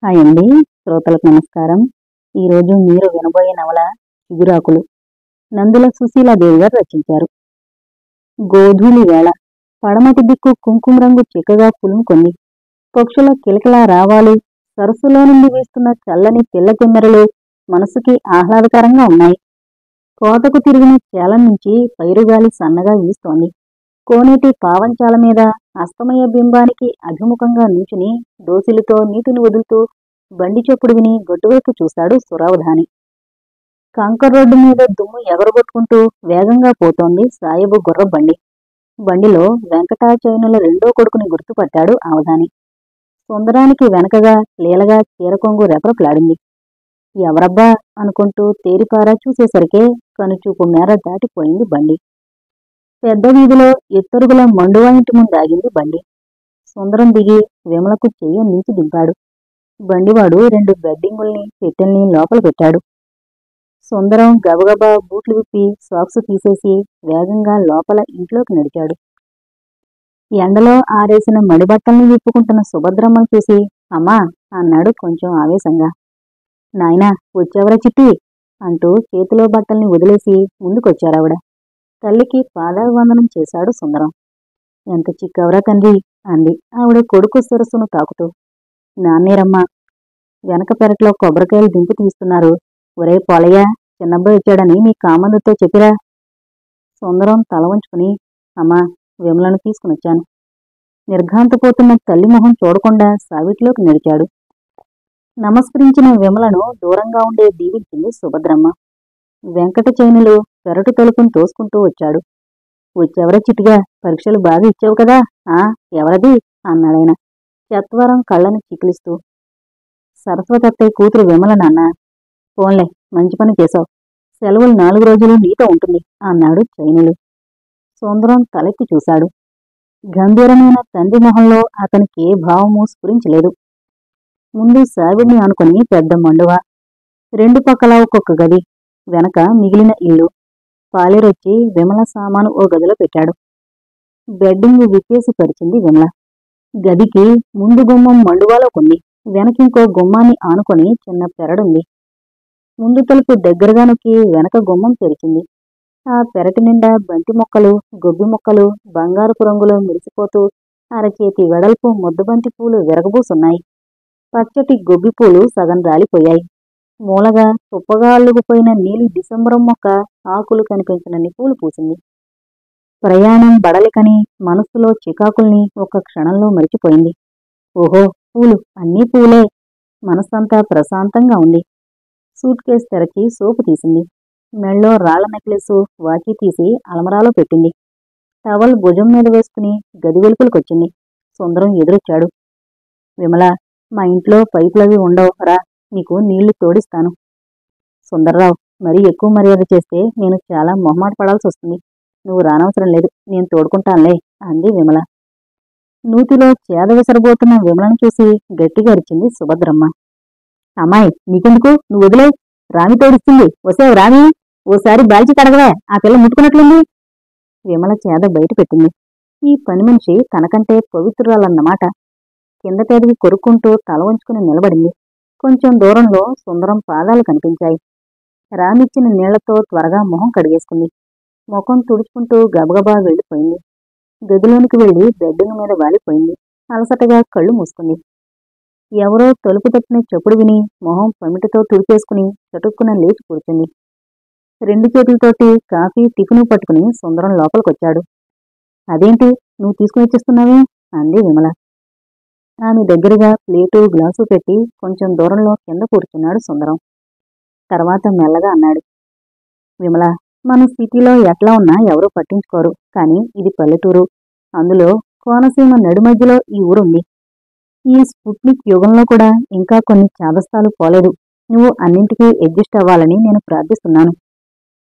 Hi అండి. శ్రోతలకు నమస్కారం. ఈరోజు మీరు వినబోయే నవల 'చిగురాకులు'. నందుల సుశీలాదేవి గారు రచించారు. గోధూళి వేళ పడమటి దిక్కు కుంకుమ రంగు చిక్కగా పులుముకొంది. పక్షుల కిలకిలా రావాలు, సరస్సులో నుండి వీస్తున్న చల్లని పిల్ల కెమ్మెరలు మనసుకి ఆహ్లాదకరంగా ఉన్నాయి. కోతకు తిరిగిన చేలం నుంచి పైరుగాలి సన్నగా వీస్తోంది. కోనేటి పావంచాల మీద అస్తమయ బింబానికి అభిముఖంగా నుంచుని దోసిలితో నీటిని వదులుతూ బండి చప్పుడు విని గొడ్డువైపు చూశాడు సురావధాని. కంకర్ రోడ్డు మీద దుమ్ము ఎగరగొట్టుకుంటూ వేగంగా పోతోంది సాయబు గుర్ర బండి. బండిలో వెంకటాచయనుల రెండో కొడుకుని గుర్తుపట్టాడు అవధాని. సుందరానికి వెనకగా లీలగా చీరకొంగు రెపరెపలాడింది. ఎవరబ్బా అనుకుంటూ తేరిపారా చూసేసరికే కనుచూపు మేర దాటిపోయింది బండి. పెద్ద వీధిలో ఎత్తరుగుల మండువా ఇంటి ముందాగింది బండి. సుందరం దిగి విమలకు చెయ్యందించి దింపాడు. బండివాడు 2 బెడ్డింగుల్ని పెట్టెల్ని లోపల పెట్టాడు. సుందరం గబగబా బూట్లు విప్పి సాక్సు తీసేసి వేగంగా లోపల ఇంట్లోకి నడిచాడు. ఎండలో ఆరేసిన మడిబట్టల్ని విప్పుకుంటున్న సుభద్రమ్మను చూసి అమ్మా అన్నాడు కొంచెం ఆవేశంగా. నాయనా వచ్చావరా చిట్టి అంటూ చేతిలో బట్టల్ని వదిలేసి ముందుకొచ్చారావిడ. తల్లికి పాదాభివందనం చేశాడు సుందరం. ఎంత చిక్కవరా తండ్రి అంది ఆవిడ కొడుకు శిరస్సును తాకుతూ. నాన్నేరమ్మా వెనక పెరట్లో కొబ్బరికాయలు దింపు తీస్తున్నారు. ఒరే పోలయ్య చిన్నబ్బాయి వచ్చాడని మీ కామందుతో చెప్పిరా. సుందరం తల వంచుకుని అమ్మా విమలను తీసుకునొచ్చాను. నిర్ఘాంతపోతున్న తల్లి మొహం చూడకుండా సావిట్లోకి నడిచాడు. నమస్కరించిన విమలను దూరంగా ఉండే దీవించింది సుభద్రమ్మ. వెంకట చైనులు పెరటు తలుపును తోసుకుంటూ వచ్చాడు. వచ్చేవరా చిటిగా పరీక్షలు బాగా ఇచ్చావు కదా ఎవరది అన్నాడాయన చత్వరం కళ్ళని చికిలిస్తూ. సరస్వతత్తయ్య కూతురు విమల నాన్న. పోన్లే మంచి పని చేశావు. సెలవులు 4 రోజులు నీతో ఉంటుంది అన్నాడు చైనులు. సుందరం తలెత్తి చూశాడు. గంభీరమైన తండ్రి మొహంలో అతనికి ఏ భావమూ స్ఫురించలేదు. ముందు సావిడిని ఆనుకుని పెద్ద మండువా, 2 పక్కలా ఒక్కొక్క గది, వెనక మిగిలిన ఇల్లు. పాలేరొచ్చి విమల సామాను ఓ గదిలో పెట్టాడు. బెడ్డింగ్ విప్పేసి పరిచింది విమల. గదికి ముందు గుమ్మం మండువాలో కొంది, వెనకింకో గుమ్మాన్ని ఆనుకొని చిన్న పెరడుంది. ముందు తలుపు దగ్గరగా నొక్కి వెనక గుమ్మం తెరిచింది. ఆ పెరటి నిండా బంతి మొక్కలు, గొబ్బి మొక్కలు బంగారపు రంగులో మెరిసిపోతూ అరచేతి వెడల్పు ముద్దబంతి పూలు విరగబూసున్నాయి. పచ్చటి గొబ్బి పూలు సగం రాలిపోయాయి. మూలగా తుప్పగా అల్లుకుపోయిన నీలి డిసెంబరం మొక్క ఆకులు కనిపించనన్ని పూలు పూసింది. ప్రయాణం బడలికని మనస్సులో చికాకుల్ని ఒక్క క్షణంలో మరిచిపోయింది. ఓహో పూలు అన్నీ పూలే. మనస్సంతా ప్రశాంతంగా ఉంది. సూట్ కేసు తెరచి సోపు తీసింది. మెళ్ళో రాళ్ల నెక్లెస్సు వాచి తీసి అలమరాలో పెట్టింది. టవల్ భుజం మీద వేసుకుని గది వెలుపులకొచ్చింది. సుందరం ఎదురొచ్చాడు. విమల మా ఇంట్లో పైపులవి ఉండవు రా, నీకు నీళ్లు తోడిస్తాను. సుందర్రావు మరీ ఎక్కువ మర్యాద చేస్తే నేను చాలా మొహమాట పడాల్సి వస్తుంది. నువ్వు రానవసరం లేదు, నేను తోడుకుంటానులే అంది విమల. నూతిలో చేద విసరబోతున్న విమలను చూసి గట్టిగా అరిచింది సుభద్రమ్మ. అమ్మాయి నీకెందుకు, నువ్వు వదిలే, రామి తోడిస్తుంది. వసేవు రామి, ఓసారి బాల్చి కడగవే, ఆ పిల్ల ముట్టుకున్నట్లుంది. విమల చేద బయట పెట్టింది. ఈ పని మనిషి తనకంటే పవిత్రురాలన్నమాట. కిందటేదికి కొరుక్కుంటూ తల వంచుకుని నిలబడింది. కొంచెం దూరంలో సుందరం పాదాలు కనిపించాయి. రామిచ్చిన నీళ్లతో త్వరగా మొహం కడిగేసుకుంది. ముఖం తుడుచుకుంటూ గబగబా వెళ్ళిపోయింది. గదిలోనికి వెళ్లి బెడ్డింగ్ మీద వాలిపోయింది. అలసటగా కళ్ళు మూసుకుంది. ఎవరో తలుపు తట్టిన చప్పుడు విని మొహం పమిటితో తుడిచేసుకుని చటుక్కున లేచి కూర్చుంది. 2 చేతులతోటి కాఫీ టిఫిను పట్టుకుని సుందరం లోపలికొచ్చాడు. అదేంటి నువ్వు తీసుకుని వచ్చేస్తున్నావే అంది విమల. ఆమె దగ్గరగా ప్లేటు గ్లాసు పెట్టి కొంచెం దూరంలో కింద కూర్చున్నాడు సుందరం. తర్వాత మెల్లగా అన్నాడు. విమల మన సిటీలో ఎట్లా ఉన్నా ఎవరూ పట్టించుకోరు, కానీ ఇది పల్లెటూరు. అందులో కోనసీమ నడిమధ్యలో ఈ ఊరుంది. ఈ స్పుట్నిక్ యుగంలో కూడా ఇంకా కొన్ని చాదస్తాలు పోలేదు. నువ్వు అన్నింటికీ అడ్జస్ట్ అవ్వాలని నేను ప్రార్థిస్తున్నాను.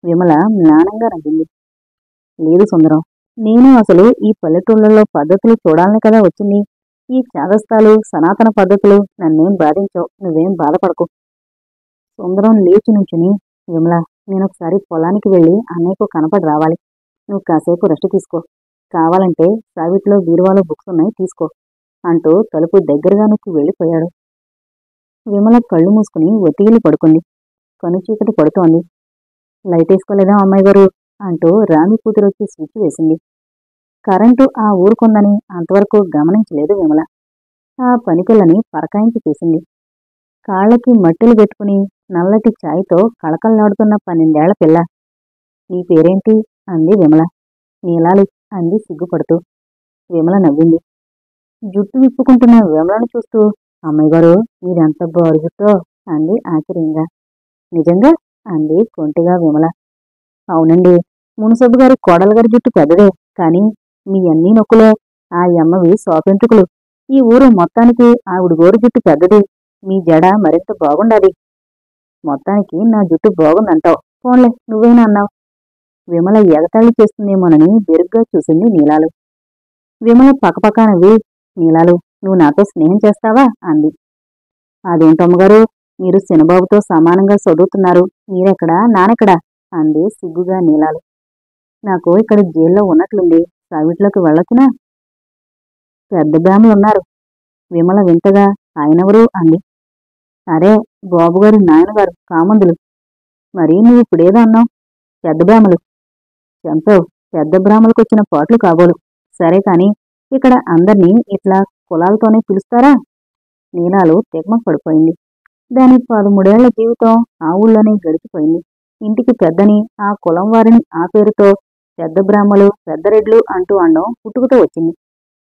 విమల మ్లానంగా నవ్వింది. లేదు సుందరం, నేను అసలు ఈ పల్లెటూళ్ళలో పద్ధతులు చూడాలని కదా వచ్చింది. ఈ చాదస్తాలు సనాతన పద్ధతులు నన్నేం బాధించవు, నువ్వేం బాధపడకు. సుందరం లేచి నుంచుని విమల నేనొకసారి పొలానికి వెళ్ళి అన్నయ్యకు కనపడి రావాలి. నువ్వు కాసేపు రెస్ట్ తీసుకో. కావాలంటే సావిట్లో బీరువాలో బుక్స్ ఉన్నాయి, తీసుకో అంటూ తలుపు దగ్గరగా నొక్కి వెళ్ళిపోయాడు. విమల కళ్ళు మూసుకుని ఒత్తిగిలి పడుకుంది. కను చీకటి పడుతోంది. లైట్ వేసుకోలేదా అమ్మాయి గారు అంటూ రామి కూతురొచ్చి స్విచ్ వేసింది. కరెంటు ఆ ఊరుకుందని అంతవరకు గమనించలేదు విమల. ఆ పనిపిల్లని పరకాయించి చూసింది. కాళ్ళకి మట్టిలు పెట్టుకుని నల్లటి ఛాయ్తో కళకళలాడుతున్న 12 ఏళ్ల పిల్ల. నీ పేరేంటి అంది విమల. నీలాలు అంది సిగ్గుపడుతూ. విమల నవ్వింది. జుట్టు విప్పుకుంటున్న విమలను చూస్తూ అమ్మాయి గారు మీరెంత బారు జుట్టో అంది ఆశ్చర్యంగా. నిజంగా అంది కొంటిగా విమల. అవునండి, మునుసబ్బు గారి కోడలుగారి జుట్టు పెద్దదే, కాని మీ అన్నీ నొక్కులే. ఆ యమ్మవి సోపెంట్రుకులు. ఈ ఊరు మొత్తానికి ఆవిడ గోరు జుట్టు పెద్దది. మీ జడ మరింత బాగుండాది. మొత్తానికి నా జుట్టు బాగుందంటావు. పోన్లే, నువ్వేనా అన్నావు. విమల ఎగతాళి చేస్తుందేమోనని బెరుగ్గా చూసింది నీలాలు. విమల పకపక నవ్వి, నీలాలు, నువ్వు నాతో స్నేహం చేస్తావా అంది. అదేంటమ్మగారు, మీరు చిన్నబాబుతో సమానంగా చదువుతున్నారు. మీరెక్కడా నానెక్కడా అంది సిగ్గుగా నీలాలు. నాకు ఇక్కడ జైల్లో ఉన్నట్లుంది. సావిట్లోకి వెళ్ళొచ్చునా? పెద్ద బ్రాహ్మలున్నారు. విమల వింతగా ఆయనెవరు అంది. అరే, బాబుగారు నాయనగారు కామందులు. మరి నువ్వు ఇప్పుడేదో అన్నావు? పెద్ద బ్రాహ్మలు. చంపావు. పెద్ద బ్రాహ్మలకొచ్చిన పాటలు కాబోలు. సరే కాని ఇక్కడ అందర్నీ ఇట్లా కులాలతోనే పిలుస్తారా? నీలాలు తిగ్మ పడిపోయింది. దాని 13 ఏళ్ల జీవితం ఆ ఊళ్ళోనే గడిచిపోయింది. ఇంటికి పెద్దని, ఆ కులం వారిని ఆ పేరుతో పెద్ద బ్రాహ్మలు, పెద్ద రెడ్లు అంటూ అనడం పుట్టుకతో వచ్చింది.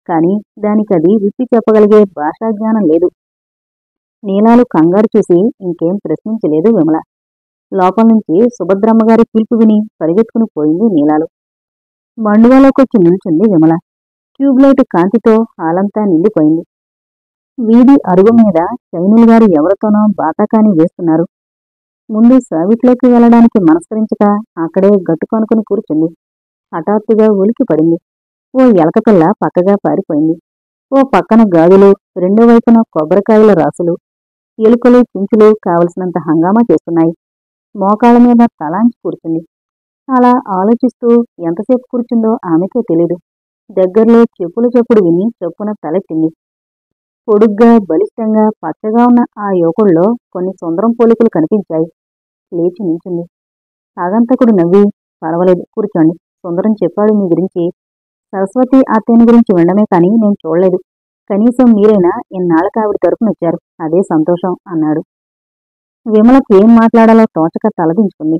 కాని దానికది విప్పి చెప్పగలిగే భాషాజ్ఞానం లేదు. నీలాలు కంగారు చూసి ఇంకేం ప్రశ్నించలేదు విమల. లోపల నుంచి సుభద్రమ్మగారి పిలుపు విని పరిగెత్తుకుని పోయింది నీలాలు. మండువాలోకొచ్చి నిల్చుంది విమల. ట్యూబ్లైట్ కాంతితో హాలంతా నిండిపోయింది. వీధి అరుగు మీద చైనులు గారు ఎవరితోనో బాతాకాని వేస్తున్నారు. ముందు సావిట్లోకి వెళ్లడానికి మనస్కరించక అక్కడే గట్టుకొనుకుని కూర్చుంది. హఠాత్తుగా ఉలికి పడింది. ఓ ఎలకపిల్ల పక్కగా పారిపోయింది. ఓ పక్కన గాజులు, రెండో వైపున కొబ్బరికాయల రాసులు, ఎలుకలు చుంచులు కావలసినంత హంగామా చేస్తున్నాయి. మోకాళ్ళ మీద తలాంచి కూర్చుంది. అలా ఆలోచిస్తూ ఎంతసేపు కూర్చుందో ఆమెకే తెలీదు. దగ్గరలో చెప్పుల చప్పుడు విని చొప్పున తలెత్తింది. పొడుగ్గా, బలిష్టంగా, పచ్చగా ఉన్న ఆ యువకుల్లో కొన్ని సుందరం పోలికలు కనిపించాయి. లేచి నిల్చుంది. ఆగంతకుడు నవ్వి, పర్వాలేదు కూర్చోండి. సుందరం చెప్పాడు మీ గురించి. సరస్వతి అత్తయ్యని గురించి వినడమే కాని నేను చూడలేదు. కనీసం మీరైనా ఇన్నాళ్ళకి ఆవిడ తరపునొచ్చారు. అదే సంతోషం అన్నాడు. విమలకు ఏం మాట్లాడాలో తోచక తలదించుకుంది.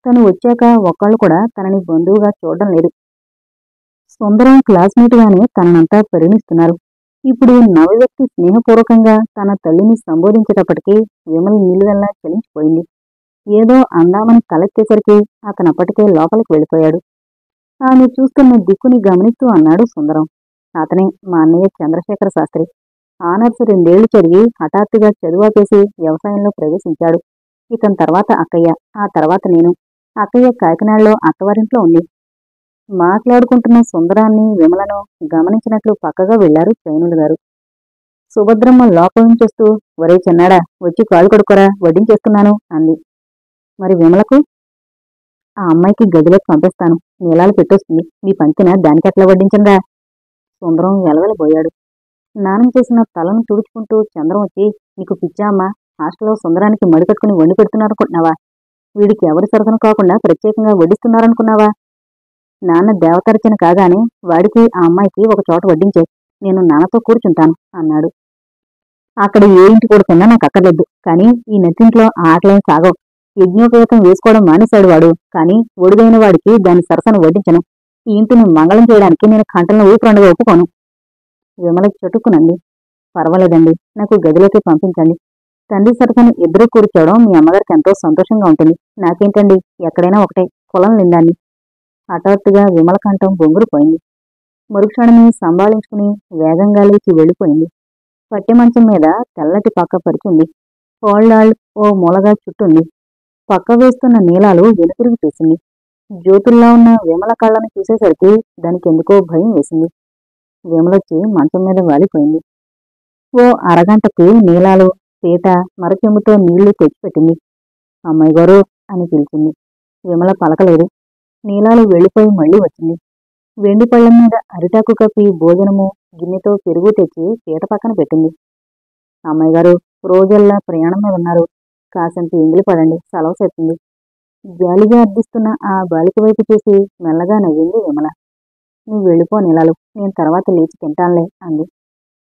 తను వచ్చాక ఒక్కళ్ళు కూడా తనని బంధువుగా చూడడం లేదు. సుందరం క్లాస్మేట్గానే తననంతా పరిగణిస్తున్నారు. ఇప్పుడు నవవ్యక్తి స్నేహపూర్వకంగా తన తల్లిని సంబోధించేటప్పటికీ విమల నిలువెల్లా చలించిపోయింది. ఏదో అందామని తలెత్తేసరికి అతనప్పటికే లోపలికి వెళ్ళిపోయాడు. ఆమె చూస్తున్న దిక్కుని గమనిస్తూ అన్నాడు సుందరం. అతనే మా అన్నయ్య చంద్రశేఖర శాస్త్రి. ఆనర్స్ 2 ఏళ్లు చదివి హఠాత్తుగా చదువాపేసి వ్యవసాయంలో ప్రవేశించాడు. ఇతని తర్వాత అక్కయ్య, ఆ తర్వాత నేను. అక్కయ్య కాకినాడలో అత్తవారింట్లో ఉంది. మాట్లాడుకుంటున్న సుందరాన్ని, విమలను గమనించినట్లు పక్కగా వెళ్లారు చైనులు గారు. సుభద్రమ్మ లోపల నుంచొస్తూ, ఒరే చిన్నాడా, వచ్చి కాలు కడుక్కోరా, వడ్డించేస్తున్నాను అంది. మరి విమలకు? ఆ అమ్మాయికి గదిలోకి పంపిస్తాను. నీలాలు పెట్టొస్తుంది. మీ పంకిన దానికెట్లా వడ్డించండా? సుందరం వెలవెలబోయాడు. స్నానం చేసిన తలను తుడుచుకుంటూ చంద్రం వచ్చి, నీకు పిచ్చా అమ్మా? హాస్టల్లో సుందరానికి మడికట్టుకుని వండి పెడుతున్నారనుకుంటున్నావా? వీడికి ఎవరి సరసన కాకుండా ప్రత్యేకంగా వడ్డిస్తున్నారనుకున్నావా? నాన్న దేవతరచన కాగానే వాడికి ఆ అమ్మాయికి ఒక చోట వడ్డించే. నేను నాన్నతో కూర్చుంటాను అన్నాడు. అక్కడ ఏ ఇంటి కొడుకున్నా నాకు అక్కర్లేదు. కానీ ఈ నెత్తింట్లో ఆటలేం సాగవు. యజ్ఞోపేతం వేసుకోవడం మానేశాడు వాడు. కానీ ఒడిదైన వాడికి దాని సరసన వడ్డించను. ఈ ఇంటిని మంగళం చేయడానికి నేను కంటలను ఊపిరండగా ఒప్పుకోను. విమలకి చటుక్కునంది. పర్వాలేదండి, నాకు గదిలోకి పంపించండి. తండ్రి సరసన ఇద్దరూ కూర్చోవడం మీ అమ్మగారికి ఎంతో సంతోషంగా ఉంటుంది. నాకేంటండి, ఎక్కడైనా ఒకటే, కులం లిందాన్ని. హఠాత్తుగా విమల కంఠం బొంగురుపోయింది. మరుక్షణమే సంభాళించుకుని వేగంగా లేచి వెళ్ళిపోయింది. పట్టెమంచం మీద తెల్లటి పక్క పరిచింది. కోళ్ళాళ్ ఓ మూలగా చుట్టుంది. పక్క వేస్తున్న నీలాలు వెనుతిరిగి చూసింది. జ్యోతుల్లా ఉన్న విమల కళ్ళను చూసేసరికి దానికెందుకో భయం వేసింది. విమలొచ్చి మంచం మీద వాలిపోయింది. ఓ అరగంటకి నీలాలు పీట, మరచెంబుతో నీళ్లు తెచ్చిపెట్టింది. అమ్మాయి గారు అని పిలిచింది. విమల పలకలేదు. నీలాలు వెళ్ళిపోయి మళ్లీ వచ్చింది. వెండి పళ్ళెం మీద అరిటాకు కప్పి భోజనము, గిన్నెతో పెరుగు తెచ్చి పీట పక్కన పెట్టింది. అమ్మాయి గారు, రోజల్లా ప్రయాణం మీద ఉన్నారు. కాసంత ఎంగిలి పడండి, సెలవు చెప్పింది. జాలిగా అర్థిస్తున్న ఆ బాలిక వైపు చూసి మెల్లగా నవ్వింది విమల. నువ్వు వెళ్ళిపో నీలాలు, నేను తర్వాత లేచి తింటానులే అంది.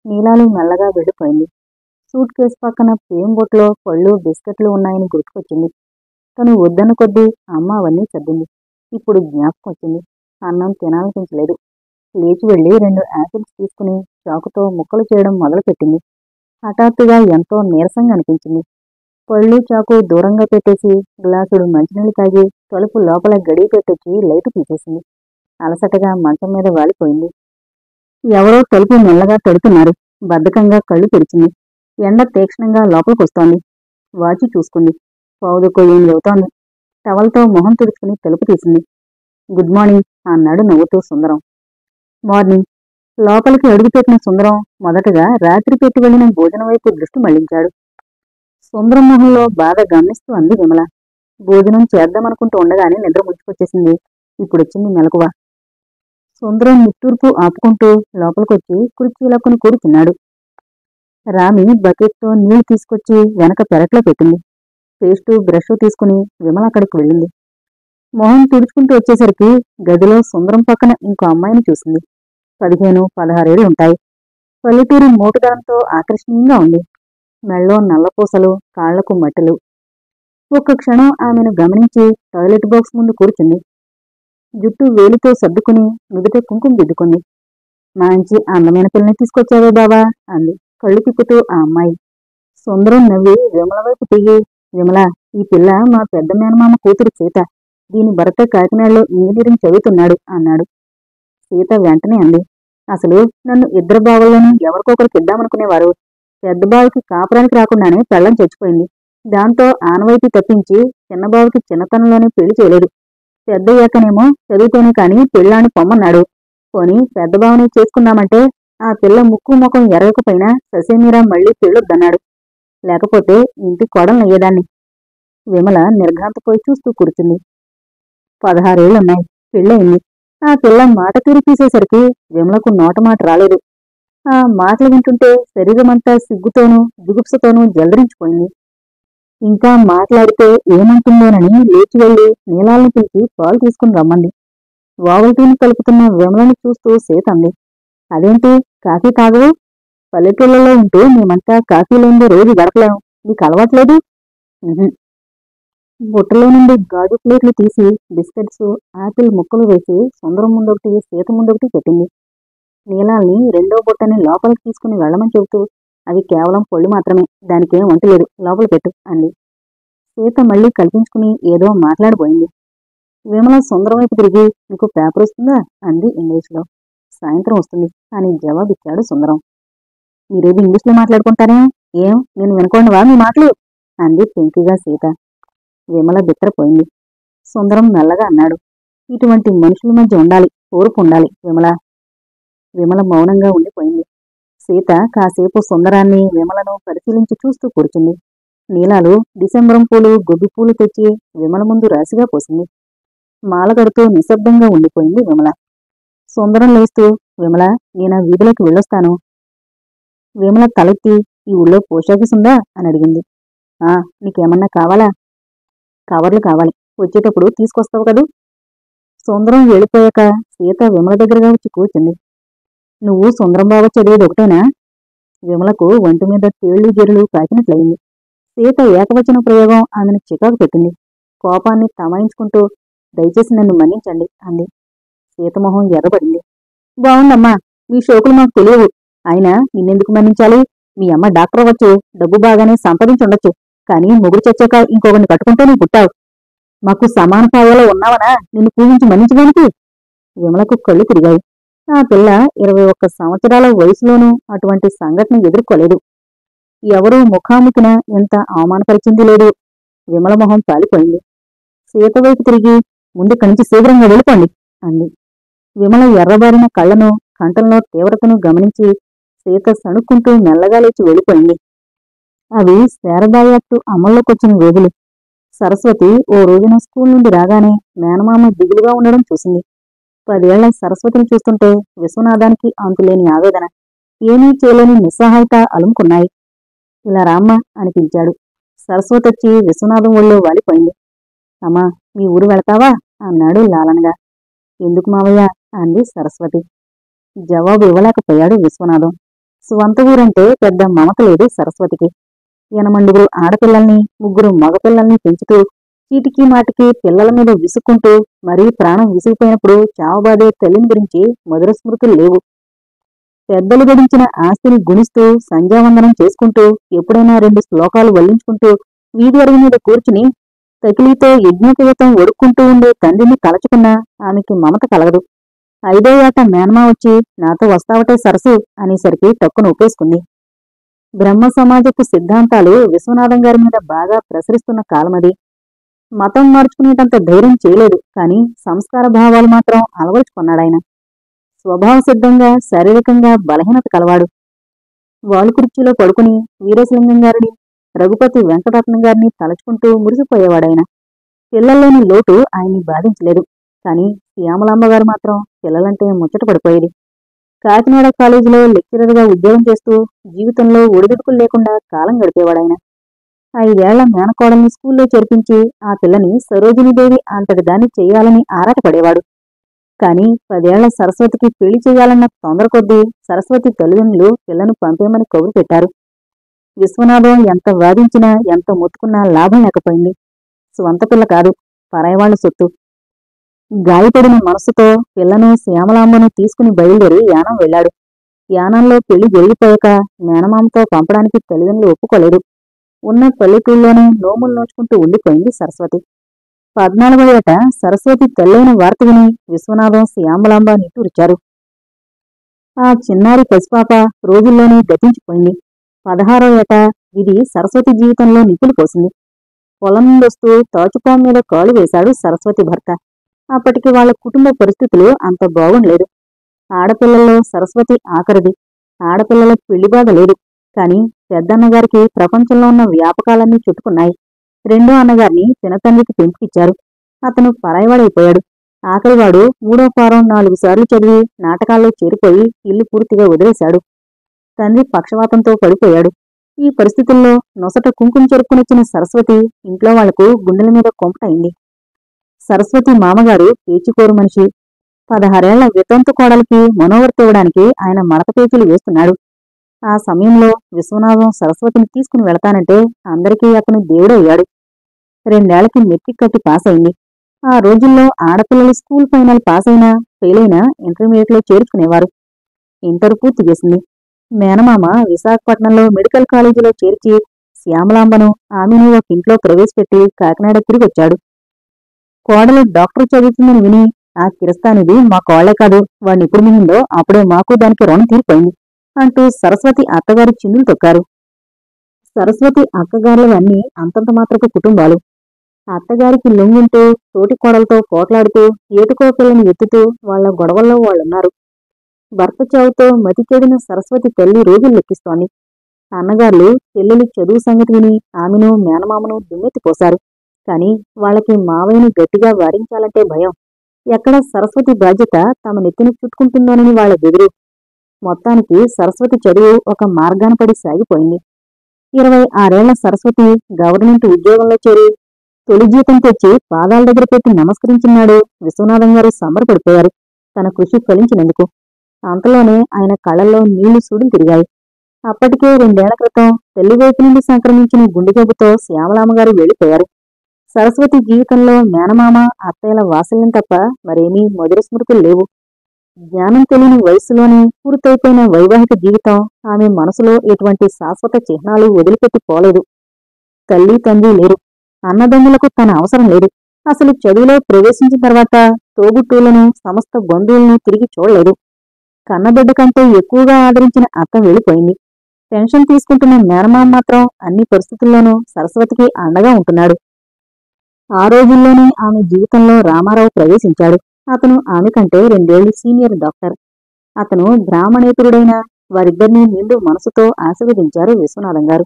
నీలాలు మెల్లగా వెళ్ళిపోయింది. సూట్ కేసు పక్కన పేం బొట్లో పళ్ళు బిస్కెట్లు ఉన్నాయని గుర్తుకొచ్చింది. తను వద్దన్న కొద్దీ అమ్మ అవన్నీ సర్దింది. ఇప్పుడు జ్ఞాపకం వచ్చింది. అన్నం తినాలనిపించలేదు. లేచి వెళ్ళి 2 యాపిల్స్ తీసుకుని చాకుతో ముక్కలు చేయడం మొదలుపెట్టింది. హఠాత్తుగా ఎంతో నీరసంగా అనిపించింది. పళ్ళు చాకు దూరంగా పెట్టేసి గ్లాసుడు మంచినీళ్ళు తాగి తలుపు లోపల గడియ పెట్టొచ్చి లైటు తీసేసింది. అలసటగా మంచం మీద వాలిపోయింది. ఎవరో తలుపు మెల్లగా తడుతున్నారు. బద్ధకంగా కళ్ళు తెరిచింది. ఎండ తీక్షణంగా లోపలికొస్తోంది. వాచి చూసుకుంది. పావుదుకో 8 అవుతోంది. టవల్తో మొహం తుడుచుకుని తలుపు తీసింది. గుడ్ మార్నింగ్ అన్నాడు నవ్వుతూ సుందరం. మార్నింగ్. లోపలికి అడుగుపెట్టిన సుందరం మొదటగా రాత్రి పెట్టి వెళ్లిన భోజనం వైపు దృష్టి మళ్లించాడు. సుందరం మొహంలో బాధ గమనిస్తూ అంది విమల. భోజనం చేద్దామనుకుంటూ ఉండగానే నిద్ర ముంచుకొచ్చేసింది. ఇప్పుడొచ్చింది మెలకువ. సుందరం నిట్టూర్పు ఆపుకుంటూ లోపలికొచ్చి కుర్చీలక్కుని కూర్చున్నాడు. రామి బకెట్తో నీళ్లు తీసుకొచ్చి వెనక పెరట్లో పెట్టింది. పేస్టు బ్రష్ తీసుకుని విమల అక్కడికి వెళ్ళింది. మొహం తుడుచుకుంటూ వచ్చేసరికి గదిలో సుందరం పక్కన ఇంకో అమ్మాయిని చూసింది. 15, 16 ఏళ్లు ఉంటాయి. పల్లెటూరి మోటుదనంతో ఆకర్షణీయంగా ఉంది. మెళ్ళో నల్లపూసలు, కాళ్లకు మట్టెలు. ఒక్క క్షణం ఆమెను గమనించి టాయిలెట్ బాక్స్ ముందు కూర్చుంది. జుట్టు వేలితో సర్దుకుని నుదుట కుంకుమ దిద్దుకుంది. మంచి అందమైన పిల్లని తీసుకొచ్చావే బావా అంది కళ్ళు తిప్పుతూ ఆ అమ్మాయి. సుందరం నవ్వి విమల వైపు తిరిగి, విమల, ఈ పిల్ల మా పెద్ద మేనమామ కూతురు సీత. దీని భర్త కాకినాడలో ఇంజనీరింగ్ చదువుతున్నాడు అన్నాడు. సీత వెంటనే అంది, అసలు నన్ను ఇద్దరు బావలను ఎవరికొకరికి ఇద్దామనుకునేవారు. పెద్ద బావికి కాపురానికి రాకుండానే పెళ్ళం చచ్చిపోయింది. దాంతో ఆనవాయితీ తప్పించి చిన్నబావికి చిన్నతనంలోనే పెళ్లి చేయలేదు. పెద్దయ్యాకనేమో చదువుతోనే కాని పెళ్ళాన్ని పొమ్మన్నాడు. పోని పెద్ద బావని చేసుకుందామంటే ఆ పిల్ల ముక్కు ముఖం ఎరగకపోయినా ససేమీరా మళ్లీ పెళ్ళొద్దన్నాడు. లేకపోతే ఇంటి కోడలు అయ్యేదాన్ని. విమల నిర్ఘాంతపోయి చూస్తూ కూర్చుంది. 16 ఏళ్లున్నాయి. పెళ్ళయింది. ఆ పిల్ల మాట తీరు తీసేసరికి విమలకు నోటమాట రాలేదు. ఆ మాటలు వింటుంటే శరీరమంతా సిగ్గుతోనూ జుగుప్సతోనూ జలదరించిపోయింది. ఇంకా మాట్లాడితే ఏమంటుందోనని లేచి వెళ్లి నీలాల్ని పిలిచి పాలు తీసుకుని రమ్మంది. వావల్టీని కలుపుతున్న విమలను చూస్తూ సీత అంది, అదేంటి కాఫీ తాగవు? పల్లెటూళ్ళలో ఉంటూ మేమంతా కాఫీ లేని రోజు గడపలేము. నీకు అలవాట్లేదు? బుట్టలో నుండి గాజు ప్లేట్లు తీసి బిస్కెట్స్, ఆపిల్ ముక్కలు వేసి సుందరం ముందొకటి సీత ముందొకటి పెట్టింది. నీలాల్ని 2వ బుట్టని లోపలికి తీసుకుని వెళ్లమని చెబుతూ, అవి కేవలం పళ్ళు మాత్రమే, దానికేం వంటలేదు, లోపల పెట్టు అంది. సీత మళ్లీ కల్పించుకుని ఏదో మాట్లాడబోయింది. విమల సుందరం వైపు తిరిగి, నీకు పేపర్ వస్తుందా అంది ఇంగ్లీష్లో. సాయంత్రం వస్తుంది అని జవాబిచ్చాడు సుందరం. మీరేది ఇంగ్లీష్లో మాట్లాడుకుంటారే, ఏం నేను వినకుండావా మీ మాటలు అంది పెంకిగా సీత. విమల బిత్తరపోయింది. సుందరం మెల్లగా అన్నాడు, ఇటువంటి మనుషుల మధ్య ఉండాలి, ఓర్పు ఉండాలి విమల. విమల మౌనంగా ఉండిపోయింది. సీత కాసేపు సుందరాన్ని విమలను పరిశీలించి చూస్తూ కూర్చుంది. నీలాలు డిసెంబరం పూలు, గొబ్బి పూలు తెచ్చి విమల ముందు రాశిగా పోసింది. మాలగడుతూ నిశ్శబ్దంగా ఉండిపోయింది విమల. సుందరం లేస్తూ, విమల, నేనా వీధిలోకి వెళ్ళొస్తాను. విమల తలెత్తి, ఈ ఊళ్ళో పోస్టాఫీస్ ఉందా అని అడిగింది. నీకేమన్నా కావాలా? కవర్లు కావాలి, వచ్చేటప్పుడు తీసుకొస్తావు కదూ. సుందరం వెళ్ళిపోయాక సీత విమల దగ్గరగా వచ్చి కూర్చుంది. నువ్వు సుందరం బావ చదివేది ఒకటేనా? విమలకు ఒంటి మీద తేళ్లు జెరులు కాకినట్లయింది. సీత ఏకవచన ప్రయోగం ఆమెను చికాకు పెట్టింది. కోపాన్ని తమాయించుకుంటూ, దయచేసి నన్ను మన్నించండి అంది. సీతమొహం ఎర్రబడింది. బావుందమ్మా, మీ షోకులు మాకు తెలియవు. అయినా నిన్నెందుకు మన్నించాలి? మీ అమ్మ డాక్టర్ అవ్వచ్చు, డబ్బు బాగానే సంపాదించుండొచ్చు. కానీ మొగుడు చచ్చాక ఇంకొకరిని కట్టుకుంటే నీ పుట్టావు. మాకు సమాన పాయాలో ఉన్నావనా నిన్ను పూజించి మన్నించడానికి? విమలకు కళ్ళు తిరిగాయి. ఆ పిల్ల 21 సంవత్సరాల వయసులోనూ అటువంటి సంఘటన ఎదుర్కోలేదు. ఎవరూ ముఖాముఖిన ఇంత అవమానపరిచింది లేదు. విమల మొహం పాలిపోయింది. సీత వైపు తిరిగి, ముందు కణించి శీఘ్రంగా వెళ్ళిపోండి అంది. విమల ఎర్రబారిన కళ్లను, కంఠంలో తీవ్రతను గమనించి సీత సణుక్కుంటూ మెల్లగా లేచి వెళ్ళిపోయింది. అవి శారదాయాక్టు అమల్లోకొచ్చిన రోజులు. సరస్వతి ఓ రోజున స్కూల్ నుండి రాగానే మేనమామ దిగులుగా ఉండడం చూసింది. 10 ఏళ్ల సరస్వతిని చూస్తుంటే విశ్వనాథానికి అంతులేని ఆవేదన, ఏమీ చేయలేని నిస్సహాయత అలుముకున్నాయి. ఇలా రామ్మ అని పిలిచాడు. సరస్వతి వచ్చి విశ్వనాథం ఒళ్ళో వాలిపోయింది. అమ్మా, మీ ఊరు వెళతావా అన్నాడు లాలనగా. ఎందుకు మావయ్య అంది సరస్వతి. జవాబు ఇవ్వలేకపోయాడు విశ్వనాథం. స్వంత ఊరంటే పెద్ద మమత లేదు సరస్వతికి. 8 ఆడపిల్లల్ని 3 మగపిల్లల్ని పెంచుతూ చీటికి మాటికి పిల్లల మీద విసుక్కుంటూ మరీ ప్రాణం విసిగిపోయినప్పుడు చావబాదే తల్లిని గురించి మధుర స్మృతులు లేవు. పెద్దలు గడించిన ఆస్తిని గుణిస్తూ సంధ్యావందనం చేసుకుంటూ ఎప్పుడైనా 2 శ్లోకాలు వల్లించుకుంటూ వీధి అరుగు మీద కూర్చుని తకిలీతో యజ్ఞోపేతం ఒడుక్కుంటూ ఉండే తండ్రిని తలచుకున్నా ఆమెకి మమత కలగదు. 5వ ఏట మేనమా వచ్చి నాతో వస్తావటే సరసు అనేసరికి టక్కున ఒప్పేసుకుంది. బ్రహ్మ సమాజపు సిద్ధాంతాలు విశ్వనాథం గారి మీద బాగా ప్రసరిస్తున్న కాలమది. మతం మార్చుకునేటంత ధైర్యం చేయలేదు, కాని సంస్కార భావాలు మాత్రం అలవరుచుకున్నాడాయన. స్వభావ సిద్ధంగా శారీరకంగా బలహీనత కలవాడు. వాలుకుర్చీలో పడుకుని వీరేశలింగం గారిని, రఘుపతి వెంకటరత్నం గారిని తలచుకుంటూ మురిసిపోయేవాడాయన. పిల్లల్లోని లోటు ఆయన్ని బాధించలేదు, కాని శ్యామలాంబగారు మాత్రం పిల్లలంటే ముచ్చట పడిపోయేది. కాకినాడ కాలేజీలో లెక్చరర్గా ఉద్యోగం చేస్తూ జీవితంలో ఒడిదుడుకులు లేకుండా కాలం గడిపేవాడాయన. 5 ఏళ్ల మేనకోడల్ని స్కూల్లో చేర్పించి ఆ పిల్లని సరోజినీదేవి అంతటి దాన్ని చెయ్యాలని ఆరాటపడేవాడు. కాని 10 ఏళ్ల సరస్వతికి పెళ్లి చెయ్యాలన్న తొందర కొద్దీ సరస్వతి తల్లిదండ్రులు పిల్లను పంపేమని కబురు పెట్టారు. విశ్వనాథం ఎంత వాదించినా ఎంత మొత్తుకున్నా లాభం లేకపోయింది. స్వంత పిల్ల కాదు, పరాయవాళ్ల సొత్తు. గాయపడిన మనస్సుతో పిల్లను శ్యామలాంబను తీసుకుని బయలుదేరి యానం వెళ్లాడు. యానంలో పెళ్లి జరిగిపోయాక మేనమామతో పంపడానికి తల్లిదండ్రులు ఒప్పుకోలేదు. ఉన్న పల్లెటూళ్ళలోనే నోములు నోచుకుంటూ ఉండిపోయింది సరస్వతి. 14వ ఏట సరస్వతి తల్లైన వార్త విని విశ్వనాథం శ్యామలాంబ నిట్టూర్చారు. ఆ చిన్నారి పసిపాప రోజుల్లోనే గతించిపోయింది. 16వ ఏట ఇది సరస్వతి జీవితంలో నిప్పులు పోసింది. పొలం నుండొస్తూ తాచుపాము మీద కాలు వేశాడు సరస్వతి భర్త. అప్పటికి వాళ్ల కుటుంబ పరిస్థితులు అంత బాగుండలేదు. ఆడపిల్లల్లో సరస్వతి ఆఖరిది. ఆడపిల్లల పెళ్లి బాధ లేదు, కాని పెద్దన్నగారికి ప్రపంచంలో ఉన్న వ్యాపకాలన్నీ చుట్టుకున్నాయి. 2వ అన్నగారిని పినతండ్రికి పెంచుకిచ్చారు. అతను పరాయివాడైపోయాడు. ఆఖరివాడు 3వ ఫారం 4 సార్లు చదివి నాటకాల్లో చేరిపోయి ఇల్లు పూర్తిగా వదిలేశాడు. తండ్రి పక్షవాతంతో పడిపోయాడు. ఈ పరిస్థితుల్లో నొసట కుంకుమ చెరుక్కునొచ్చిన సరస్వతి ఇంట్లో వాళ్లకు గుండెల మీద కొంపటైంది. సరస్వతి మామగారు పేచికోరు మనిషి. 16 ఏళ్ల వితంతు కోడలికి మనోవర్తి ఇవ్వడానికి ఆయన మడత పేచీలు వేస్తున్నాడు. ఆ సమయంలో విశ్వనాథం సరస్వతిని తీసుకుని వెళతానంటే అందరికీ అతను దేవుడయ్యాడు. 2 ఏళ్లకి మెట్రిక్ కట్టి పాస్ అయింది. ఆ రోజుల్లో ఆడపిల్లలు స్కూల్ ఫైనల్ పాస్ అయినా ఫెయిలైనా ఇంటర్మీడియట్లో చేర్చుకునేవారు. ఇంటర్ పూర్తి చేసింది. మేనమామ విశాఖపట్నంలో మెడికల్ కాలేజీలో చేర్చి శ్యామలాంబను ఆమెను ఒక ఇంట్లో ప్రవేశపెట్టి కాకినాడ తిరిగొచ్చాడు. కోడలు డాక్టర్ చదువుతుందని విని, ఆ కిరస్తానిది మా కోళ్లే కాదు, వాడిని ఎప్పుడు మింగిందో అప్పుడే మాకు దానికి రుణం తీరిపోయింది అంటూ సరస్వతి అత్తగారు చిందులు తొక్కారు. సరస్వతి అక్కగారులవన్నీ అంతంత మాత్రపు కుటుంబాలు. అత్తగారికి లొంగుంటూ తోటి కోడలతో పోట్లాడుతూ ఏటుకో పిల్లని ఎత్తుతూ వాళ్ల గొడవల్లో వాళ్లున్నారు. భర్త చావుతో మతికేడిన సరస్వతి తల్లి రోజులు లెక్కిస్తోంది. అన్నగారులు చెల్లెలి చదువు సంగతి విని ఆమెను మేనమామను దుమ్మెత్తిపోశారు. కాని వాళ్లకి మావయ్యను గట్టిగా వారించాలంటే భయం. ఎక్కడ సరస్వతి బాధ్యత తమ నెత్తిన చుట్టుకుంటుందోనని వాళ్ల బెదురు. మొత్తానికి సరస్వతి చదువు ఒక మార్గాన పడి సాగిపోయింది. 26 ఏళ్ల సరస్వతి గవర్నమెంట్ ఉద్యోగంలో చేరి తొలి జీతం తెచ్చి పాదాల దగ్గర పెట్టి నమస్కరించినాడు విశ్వనాథం గారు సంబరపడిపోయారు తన కృషి ఫలించినందుకు. అంతలోనే ఆయన కళ్లల్లో నీళ్లు సూడులు తిరిగాయి. అప్పటికే 2 ఏళ్ల క్రితం తల్లివైపు నుండి సంక్రమించిన గుండె జబ్బుతో శ్యామలామగారు వెళ్లిపోయారు. సరస్వతి జీవితంలో మేనమామ అత్తయ్యల వాత్సల్యం తప్ప మరేమీ మధుర స్మృతులు లేవు. జ్ఞానం తెలియని వయస్సులోనే పూర్తయిపోయిన వైవాహిక జీవితం ఆమె మనసులో ఎటువంటి శాశ్వత చిహ్నాలు వదిలిపెట్టి పోలేదు. తల్లి తండ్రి లేరు. అన్నదమ్ములకు తన అవసరం లేదు. అసలు చదువులో ప్రవేశించిన తర్వాత తోబుట్టువులను సమస్త బంధువులను తిరిగి చూడలేదు. కన్నబిడ్డ కంటే ఎక్కువగా ఆదరించిన అత్త వెళ్ళిపోయింది. పెన్షన్ తీసుకుంటున్న మేనమామ మాత్రం అన్ని పరిస్థితుల్లోనూ సరస్వతికి అండగా ఉంటున్నాడు. ఆ రోజుల్లోనే ఆమె జీవితంలో రామారావు ప్రవేశించాడు. అతను ఆమె కంటే 2 ఏళ్లు సీనియర్ డాక్టర్. అతను బ్రాహ్మణేతరుడైన వారిద్దరినీ నిండు మనసుతో ఆశీర్వదించారు విశ్వనాథం గారు.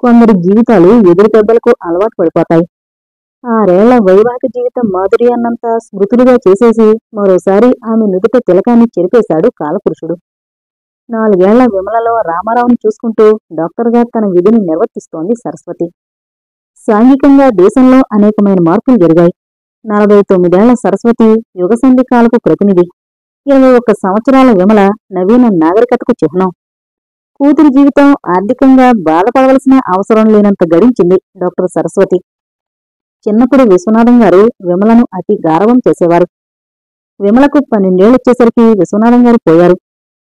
కొందరి జీవితాలు ఎదురు దెబ్బలకు అలవాటు పడిపోతాయి. 6 ఏళ్ల వైవాహిక జీవితం మాధుర్యాన్నంతా స్మృతులుగా చేసేసి మరోసారి ఆమె నుదుట తిలకాన్ని చెరిపేశాడు కాలపురుషుడు. 4 ఏళ్ల విమలలో రామారావుని చూసుకుంటూ డాక్టర్గా తన విధిని నిర్వర్తిస్తోంది సరస్వతి. సాంఘికంగా దేశంలో అనేకమైన మార్పులు జరిగాయి. 49 ఏళ్ల సరస్వతి యుగసంధి కాలపు ప్రతినిధి. 21 సంవత్సరాల విమల నవీన నాగరికతకు చిహ్నం. కూతురి జీవితం ఆర్థికంగా బాధపడవలసిన అవసరం లేనంత గడించింది డాక్టర్ సరస్వతి. చిన్నప్పుడు విశ్వనాథం గారు విమలను అతి గారవం చేసేవారు. విమలకు 12 ఏళ్లొచ్చేసరికి విశ్వనాథం గారు పోయారు.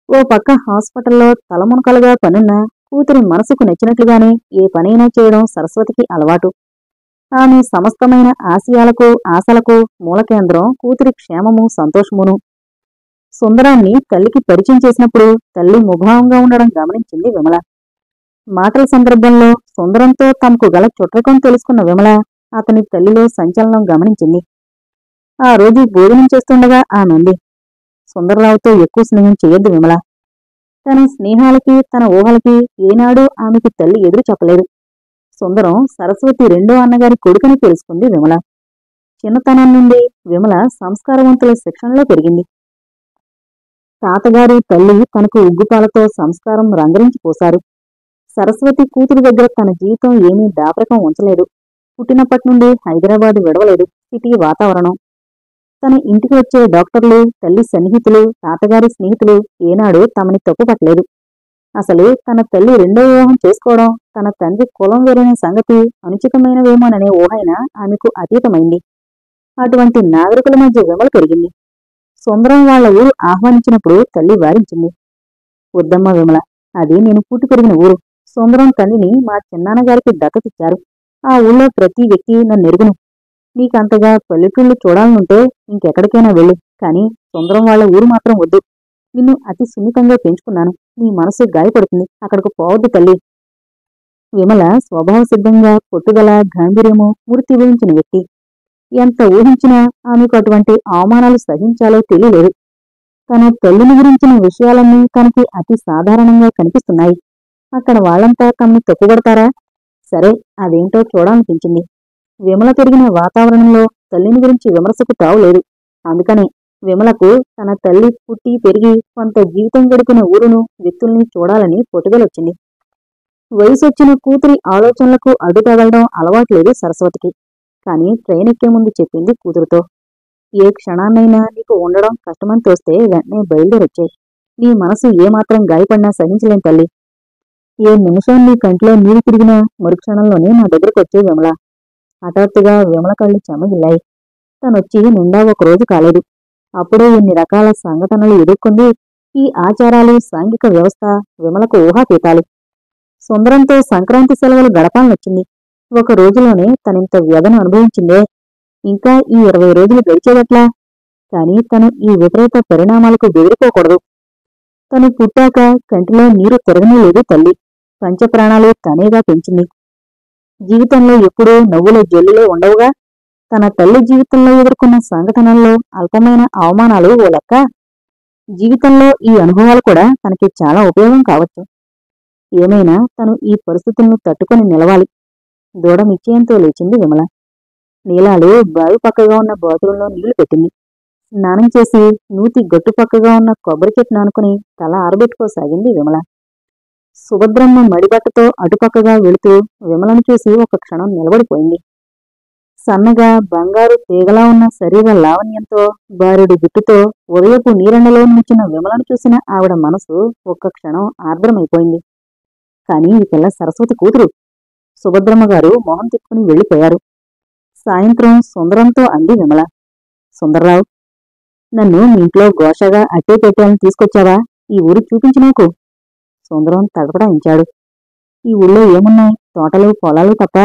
ఓ పక్క హాస్పిటల్లో తలమునకలుగా పనున్నా కూతురి మనసుకు నచ్చినట్లుగానే ఏ పనైనా చేయడం సరస్వతికి అలవాటు. ఆమె సమస్తమైన ఆశయాలకు ఆశలకు మూలకేంద్రం కూతురి క్షేమము సంతోషమును. సుందరాన్ని తల్లికి పరిచయం చేసినప్పుడు తల్లి ముభావంగా ఉండడం గమనించింది విమల. మాటల సందర్భంలో సుందరంతో తమకు గల చుట్టరికం తెలుసుకున్న విమల అతని తల్లిలో సంచలనం గమనించింది. ఆ రోజు భోజనం చేస్తుండగా ఆమెంది, సుందరరావుతో ఎక్కువ స్నేహం చెయ్యొద్దు విమల. తన స్నేహాలకి తన ఊహలకి ఏనాడూ ఆమెకి తల్లి ఎదురు చెప్పలేదు. సుందరం సరస్వతి రెండో అన్నగారి కొడుకుని తెలుసుకుంది విమల. చిన్నతనం నుండి విమల సంస్కారవంతుల శిక్షణలో పెరిగింది. తాతగారు తల్లి తనకు ఉగ్గుపాలతో సంస్కారం రంగరించి పోశారు. సరస్వతి కూతురి దగ్గర తన జీవితం ఏమీ దాపరకం ఉంచలేదు. పుట్టినప్పటి నుండి హైదరాబాదు విడవలేదు. సిటీ వాతావరణం. తన ఇంటికి వచ్చే డాక్టర్లు, తల్లి సన్నిహితులు, తాతగారి స్నేహితులు ఏనాడు తమని తప్పుపట్టలేదు. అసలు తన తల్లి రెండో వివాహం చేసుకోవడం, తన తండ్రి కులం వేరైన సంగతి అనుచితమైనవేమోననే ఊహైనా ఆమెకు అతీతమైంది. అటువంటి నాగరికుల మధ్య విమల పెరిగింది. సుందరం వాళ్ల ఊరు ఆహ్వానించినప్పుడు తల్లి వారించింది. వద్దమ్మా విమల, అది నేను పుట్టి పెరిగిన ఊరు. సుందరం తండ్రిని మా చిన్నాన్నగారికి దత్తతిచ్చారు. ఆ ఊళ్ళో ప్రతి వ్యక్తి నన్నెరుగును. నీకంతగా పల్లెటూళ్ళు చూడాలనుంటే ఇంకెక్కడికైనా వెళ్ళు, కాని సుందరం వాళ్ల ఊరు మాత్రం వద్దు. నిన్ను అతి సున్నితంగా పెంచుకున్నాను. నీ మనసు గాయపడుతుంది. అక్కడకు పోవద్దు తల్లి. విమల స్వభావ సిద్ధంగా పొట్టుదల, గాంభీర్యము మూర్తి వహించిన వ్యక్తి. ఎంత ఊహించినా ఆమెకు అటువంటి అవమానాలు సహించాలో తెలియలేదు. తన తల్లిని గురించిన విషయాలన్నీ తనకి అతి సాధారణంగా కనిపిస్తున్నాయి. అక్కడ వాళ్లంతా తమని తప్పుపడతారా? సరే, అదేంటో చూడాలనిపించింది. విమల పెరిగిన వాతావరణంలో తల్లిని గురించి విమర్శకు తావులేదు. అందుకనే విమలకు తన తల్లి పుట్టి పెరిగి కొంత జీవితం గడిపిన ఊరును, వ్యక్తుల్ని చూడాలని పట్టుదలొచ్చింది. వయసొచ్చిన కూతురి ఆలోచనలకు అడ్డు తగలడం అలవాట్లేదు సరస్వతికి. కాని ట్రైన్ ఎక్కే ముందు చెప్పింది కూతురుతో, ఏ క్షణాన్నైనా నీకు ఉండడం కష్టమని తోస్తే వెంటనే బయలుదేరొచ్చాయి. నీ మనసు ఏమాత్రం గాయపడినా సహించలేం తల్లి. ఏ నిమిషం నీ కంట్లో నీరు తిరిగినా మరుక్షణంలోనే నా దగ్గరకు వచ్చే విమల. హఠాత్తుగా విమల కళ్ళు చెమగిల్లాయి. తనొచ్చి నిండా ఒకరోజు కాలేదు. అప్పుడే ఇన్ని రకాల సంఘటనలు ఎదుర్కొంది. ఈ ఆచారాలు, సాంఘిక వ్యవస్థ విమలకు ఊహాతీతాలు. సుందరంతో సంక్రాంతి సెలవులు గడపాలనొచ్చింది. ఒక రోజులోనే తనింత వ్యధను అనుభవించిందే. ఇంకా ఈ 20 రోజులు గడిచేదట్లా? కాని తను ఈ విపరీత పరిణామాలకు బెదిరిపోకూడదు. తను పుట్టాక కంటిలో నీరు తిరగనే లేదు తల్లి. పంచప్రాణాలు తనేగా పెంచింది. జీవితంలో ఎప్పుడూ నవ్వుల జల్లులే ఉండవుగా. తన తల్లి జీవితంలో ఎదుర్కొన్న సంఘటనల్లో అల్పమైన అవమానాలు ఓ లెక్క. జీవితంలో ఈ అనుభవాలు కూడా తనకి చాలా ఉపయోగం కావచ్చు. ఏమైనా తను ఈ పరిస్థితులను తట్టుకొని నిలవాలి. దూడ నిశ్చయంతో లేచింది విమల. నీలాలు బావి పక్కగా ఉన్న బాతురంలో నీళ్లు పెట్టింది. స్నానం చేసి నూతి గట్టు పక్కగా ఉన్న కొబ్బరి చెట్టును ఆనుకుని తల ఆరబెట్టుకోసాగింది విమల. సుభద్రమ్మ మడిబట్టతో అటుపక్కగా వెళుతూ విమలను చూసి ఒక క్షణం నిలబడిపోయింది. సన్నగా బంగారు తీగలా ఉన్న శరీర లావణ్యంతో, బారెడు జుట్టుతో ఉదయపు నీరెండలో నిలిచిన విమలను చూసిన ఆవిడ మనసు ఒక్క క్షణం ఆర్ద్రమైపోయింది. కాని ఈ పిల్ల సరస్వతి కూతురు. సుభద్రమ్మగారు మొహం తిప్పుకుని వెళ్లిపోయారు. సాయంత్రం సుందరంతో అంది విమల, సుందర్రావు, నన్ను మీ ఇంట్లో గోషగా అట్టే పెట్టాలని తీసుకొచ్చావా? ఈ ఊరు చూపించి నాకు. సుందరం తడపడాయించాడు. ఈ ఊళ్ళో ఏమున్నాయి? తోటలు, పొలాలు తప్ప.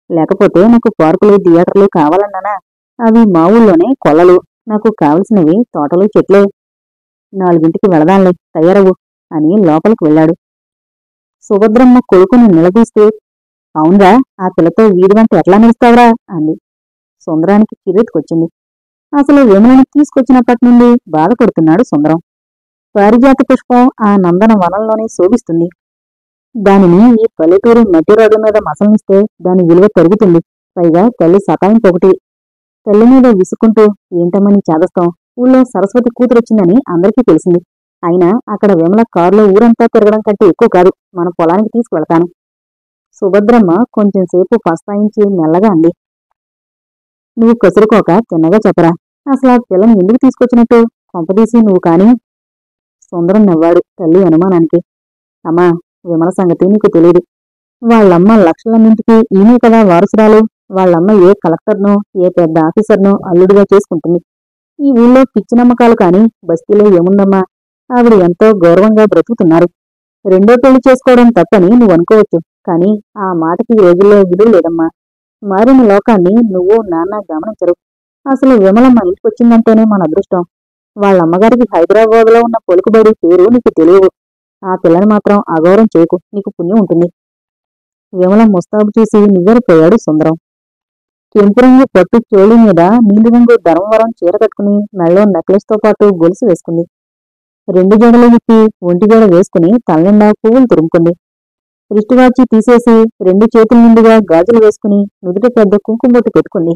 లేకపోతే నాకు పార్కులు, థియేటర్లు కావాలన్నానా? అవి మా ఊళ్ళోనే కొల్లలు. నాకు కావలసినవి తోటలు, చెట్లే. 4ంటికి వెళదాంలే, తయారవు అని లోపలికి వెళ్ళాడు. సుభద్రమ్మ కొడుకుని నిలదీస్తూ, అవునరా, ఆ పిల్లతో వీధి వంట ఎట్లా నిలుస్తావురా అంది. సుందరానికి చిరెత్తుకొచ్చింది. అసలు విమలను తీసుకొచ్చినప్పటి నుండి బాధపడుతున్నాడు సుందరం. పారిజాత పుష్పం ఆ నందన వనంలోనే శోభిస్తుంది. దానిని ఈ పల్లెటూరి మట్టి రోడ్ల మీద మసలనిస్తే దాని విలువ పెరుగుతుంది. పైగా తల్లి సతాయింపొకటి. తల్లి మీద విసుకుంటూ ఏంటమ్మని చేదస్తాం, ఊళ్ళో సరస్వతి కూతురొచ్చిందని అందరికీ తెలిసింది. అయినా అక్కడ విమల కారులో ఊరంతా తిరగడం కంటే ఎక్కువ కాదు, మన పొలానికి తీసుకువెళతాను. సుభద్రమ్మ కొంచెం సేపు పస్తాయించి మెల్లగా అంది. నువ్వు కసురుకోక తిన్నగా చెప్పరా, అసలు ఆ పిల్లని ఎందుకు తీసుకొచ్చినట్టు? కొంపదీసి నువ్వు కాని. సుందరం నవ్వాడు తల్లి అనుమానానికి. అమ్మా, విమల సంగతి నీకు తెలీదు. వాళ్ళమ్మ లక్షలన్నింటికీ ఈమె కదా వారసురాలు. వాళ్ళమ్మ ఏ కలెక్టర్నో ఏ పెద్ద ఆఫీసర్నో అల్లుడిగా చేసుకుంటుంది. ఈ ఊళ్ళో పిచ్చి నమ్మకాలు కాని బస్తీలో ఏముందమ్మా? ఆవిడ ఎంతో గౌరవంగా బ్రతుకుతున్నారు. రెండో పెళ్లి చేసుకోవడం తప్పని నువ్వు అనుకోవచ్చు, కానీ ఆ మాటకి ఈ రోజుల్లో విలువ లేదమ్మా. మారిన లోకాన్ని నువ్వు నాన్న గమనించరు. అసలు విమల మన ఇంటికొచ్చిందంటేనే మన అదృష్టం. వాళ్ళమ్మగారికి హైదరాబాద్లో ఉన్న పొలుకుబడి పేరు నీకు తెలియవు. ఆ పిల్లని మాత్రం అగౌరవం చేయకు, నీకు పుణ్యం ఉంటుంది. విమల ముస్తాబు చూసి నివ్వెరపోయాడు సుందరం. కెంపు రంగు పట్టు చోళి మీద నీలిరంగు ధర్మవరం చీర కట్టుకుని మెళ్ళో నెక్లెస్తో పాటు గొలుసు వేసుకుంది. రెండు జడలు విప్పి ఒంటి జడ వేసుకుని తలనిండా పువ్వులు తురుముకుంది. రిస్టువాచి తీసేసి రెండు చేతుల నిండుగా గాజులు వేసుకుని నుదుట పెద్ద కుంకుమొట్టు పెట్టుకుంది.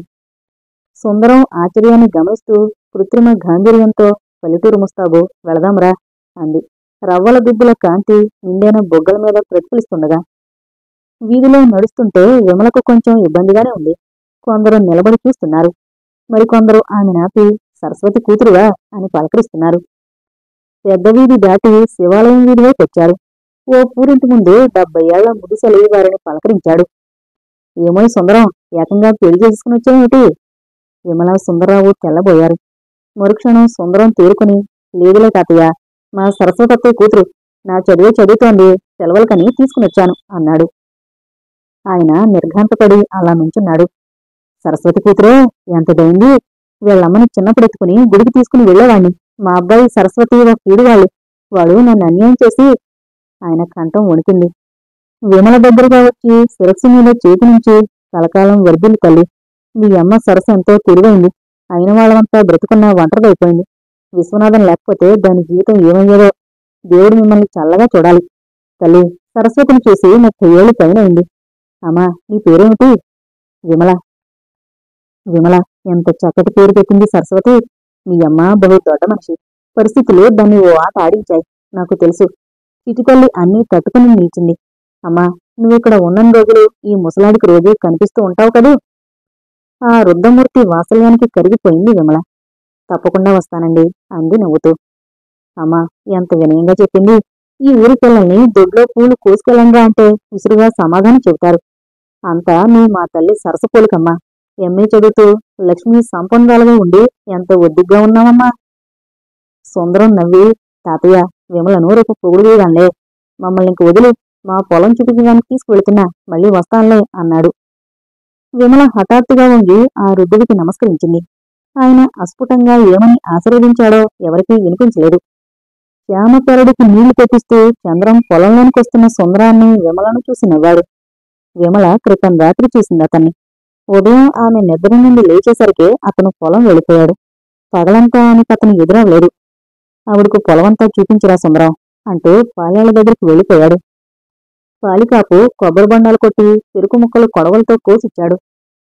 సుందరం ఆశ్చర్యాన్ని గమనిస్తూ కృత్రిమ గాంభీర్యంతో, పల్లెటూరు ముస్తాబు, వెళదాంరా అంది. రవ్వల దుబ్బుల కాంతి నిండైన బొగ్గల మీద ప్రతిఫలిస్తుండగా. వీధిలో నడుస్తుంటే విమలకు కొంచెం ఇబ్బందిగానే ఉంది. కొందరు నిలబడి చూస్తున్నారు. మరికొందరు ఆమె నాపి సరస్వతి కూతురువా అని పలకరిస్తున్నారు. పెద్ద వీధి దాటి శివాలయం వీధిలోకి వచ్చారు. ఓ పూరింటి ముందు 70 ఏళ్ల ముదిసలి వారిని పలకరించాడు. ఏమో సుందరం, ఏకంగా పెళ్లి చేసుకుని వచ్చాయేమిటి? విమల సుందరరావు తెల్లబోయారు. మరుక్షణం సుందరం తేరుకుని, లేదులే తాతయ్య, మా సరస్వతత్తయ్య కూతురు, నా చదివే చదువుతోంది, సెలవులకని తీసుకునొచ్చాను అన్నాడు. ఆయన నిర్ఘాంతపడి అలా నుంచున్నాడు. సరస్వతి కూతురే, ఎంతదైంది? వీళ్ళమ్మని చిన్నప్పుడు ఎత్తుకుని గుడికి తీసుకుని వెళ్లేవాణ్ణి. మా అబ్బాయి సరస్వతి ఒక కీడువాళ్ళు. వాడు నన్ను అన్యాయం చేసి. ఆయన కంఠం వణికింది. విమల దగ్గరగా వచ్చి శిరస్సు మీద చేతి నుంచి, కలకాలం వర్ధిల్లు తల్లి. మీ అమ్మ సరస్సు ఎంతో తెలివైంది. అయిన వాళ్ళంతా బ్రతుకున్న ఒంటరిదైపోయింది. విశ్వనాథం లేకపోతే దాని జీవితం ఏమయ్యేదో. దేవుడు మిమ్మల్ని చల్లగా చూడాలి. తల్లి, సరస్వతిని చూసి 30 ఏళ్లు పైనైంది. అమ్మా, నీ పేరేమిటి? విమల. విమల, ఎంత చక్కటి పేరు పెట్టింది సరస్వతి. మీ అమ్మ బహు దొడ్డ మనిషి. పరిస్థితులు దాన్ని ఓ ఆట ఆడించాయి, నాకు తెలుసు. చిటితల్లి అన్నీ తట్టుకుని నిలిచింది. అమ్మా, నువ్విక్కడ ఉన్న రోజులు ఈ ముసలాడికి రోజు కనిపిస్తూ ఉంటావు కదూ? ఆ రుద్రమూర్తి వాత్సల్యానికి కరిగిపోయింది విమల. తప్పకుండా వస్తానండి అంది నవ్వుతూ. అమ్మా, ఎంత వినయంగా చెప్పింది. ఈ ఊరి పిల్లల్ని దొడ్లో పూలు కోసుకెళ్ళంగా అంటే విసురుగా సమాధానం చెబుతారు. అంతా నీ మా తల్లి సరస పోలికమ్మా. ఎంఏ చదువుతూ లక్ష్మి సంపన్నురాలుగా ఉండి ఎంత ఒద్దిగ్గా ఉన్నావమ్మా. సుందరం నవ్వి, తాతయ్య, విమలను రేపు పొగుడు వేయగానే మమ్మల్ని ఇంక వదిలి మా పొలం చూపించడానికి తీసుకువెళుతున్నా, మళ్ళీ వస్తానులే అన్నాడు. విమల హఠాత్తుగా వంగి ఆ వృద్ధుడికి నమస్కరించింది. ఆయన అస్ఫుటంగా ఏమని ఆశీర్వదించాడో ఎవరికీ వినిపించలేదు. శ్యామపెరడికి నీళ్లు పెట్టిస్తూ చంద్రం పొలంలోనికొస్తున్న సుందరాన్ని విమలను చూసి నవ్వాడు. విమల క్రితం రాత్రి చూసింది అతన్ని. ఉదయం ఆమె నిద్ర నుండి లేచేసరికే అతను పొలం వెళ్ళిపోయాడు. పగలంతా ఆమెకు అతను ఎదురవలేదు. ఆవిడకు పొలమంతా చూపించిరా సుందరం అంటూ పాలేళ్ల దగ్గరికి వెళ్ళిపోయాడు. పాలికాపు కొబ్బరి బొండాలు కొట్టి చెరుకు ముక్కలు కొడవలతో కోసిచ్చాడు.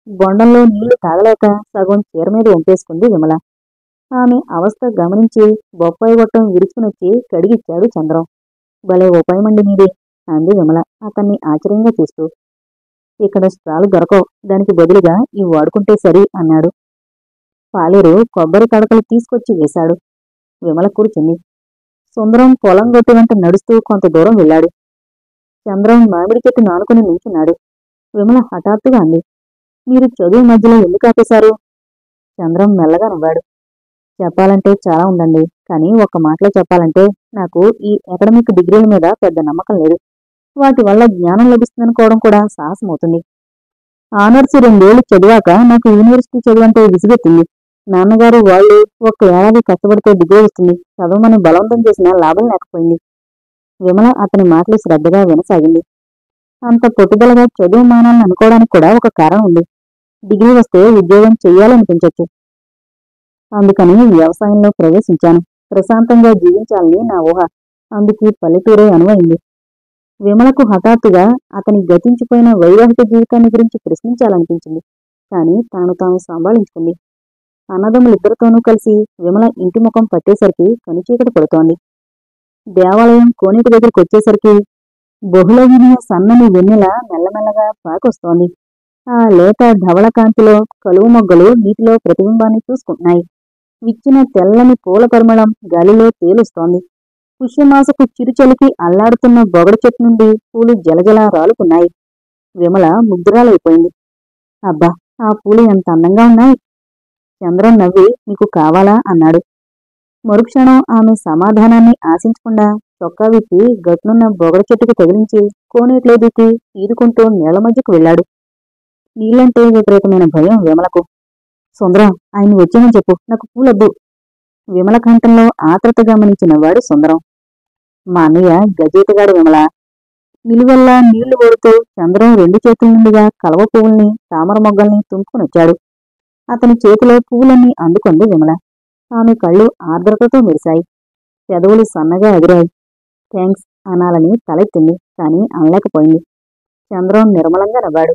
బొండంలో నీళ్లు తాగలేక సగం చీర మీద వంపేసుకుంది విమల. ఆమె అవస్థ గమనించి బొప్పాయి గొట్టం విరుచుకునొచ్చి కడిగిచ్చాడు చంద్రం. భలే ఉపాయమండి మీది అంది విమల అతన్ని ఆశ్చర్యంగా చూస్తూ. ఇక్కడ స్ట్రాలు దొరకవు, దానికి బదులుగా ఇవి వాడుకుంటే సరి అన్నాడు. పాలేరు కొబ్బరి కడకలు తీసుకొచ్చి వేశాడు. విమల కూర్చుంది. సుందరం పొలం గొట్టి వెంట నడుస్తూ కొంత దూరం వెళ్ళాడు. చంద్రం మామిడి చెట్టు నానుకుని నిల్చున్నాడు. విమల హఠాత్తుగా అంది, మీరు చదువు మధ్యలో ఎందుకు ఆపేశారు? చంద్రం మెల్లగా నవ్వాడు. చెప్పాలంటే చాలా ఉందండి, కానీ ఒక్క మాటలో చెప్పాలంటే నాకు ఈ అకాడమిక్ డిగ్రీల మీద పెద్ద నమ్మకం లేదు. వాటి వల్ల జ్ఞానం లభిస్తుందనుకోవడం కూడా సాహసమవుతుంది. ఆనర్స్ 2 ఏళ్లు చదివాక నాకు యూనివర్సిటీ చదువంటే విసిగెత్తింది. నాన్నగారు వాళ్ళు 1 ఏడాది కష్టపడితే డిగ్రీ వస్తుంది, చదవమని బలవంతం చేసినా లాభం లేకపోయింది. విమల అతని మాటలు శ్రద్ధగా వినసాగింది. అంత పట్టుదలగా చదువు మానాలని అనుకోవడానికి కూడా ఒక కారణం ఉంది. డిగ్రీ వస్తే ఉద్యోగం చెయ్యాలనిపించొచ్చు. అందుకని వ్యవసాయంలో ప్రవేశించాను. ప్రశాంతంగా జీవించాలని నా ఊహ. అందుకు పల్లెటూరే అనువైంది. విమలకు హఠాత్తుగా అతని గతించిపోయిన వైవాహిక జీవితాన్ని గురించి ప్రశ్నించాలనిపించింది. కాని తనను తాను సంభాళించుకుంది. అన్నదమ్ములిద్దరితోనూ కలిసి విమల ఇంటి ముఖం పట్టేసరికి కనుచీకటి పడుతోంది. దేవాలయం కోనేటి దగ్గరికి వచ్చేసరికి బహుళగిరియ సన్నని వెన్నెల మెల్లమెల్లగా పాకొస్తోంది. ఆ లేత ధవళ కాంతిలో కలువ మొగ్గలు నీటిలో ప్రతిబింబాన్ని చూసుకుంటున్నాయి. విచ్చిన తెల్లని పూల పరిమళం గాలిలో తేలుస్తోంది. పుష్యమాసపు చిరుచలికి అల్లాడుతున్న బొగడు చెట్టు నుండి పూలు జలజల రాలుకున్నాయి. విమల ముగ్ధురాలైపోయింది. అబ్బా, ఆ పూలు ఎంత అందంగా ఉన్నాయి! చంద్రం నవ్వి, నీకు కావాలా అన్నాడు. మరుక్షణం ఆమె సమాధానాన్ని ఆశించకుండా చొక్కా విప్పి గట్నున్న బొగడ చెట్టుకు తగిలించి కోనేట్లో దూకి ఈదుకుంటూ నీళ్ల మధ్యకు వెళ్ళాడు. నీళ్లంటే విపరీతమైన భయం విమలకు. సుందరం, ఆయన వచ్చేమని చెప్పు, నాకు పూలొద్దు. విమల కంఠంలో ఆత్రత గమనించినవాడు సుందరం. మా అన్నయ్య గజేతగాడు విమల. నిలువెల్లా నీళ్లు ఓడుతూ చంద్రం 2 చేతుల నుండిగా కలవ పువ్వుల్ని తామర మొగ్గల్ని తుంపుకునొచ్చాడు. అతని చేతిలో పువ్వులన్నీ అందుకుంది విమల. ఆమె కళ్ళు ఆర్ద్రతతో మెరిశాయి. పెదవులు సన్నగా ఎగిరాయి. థ్యాంక్స్ అనాలని తలెత్తింది, కాని అనలేకపోయింది. చంద్రం నిర్మలంగా నవ్వాడు.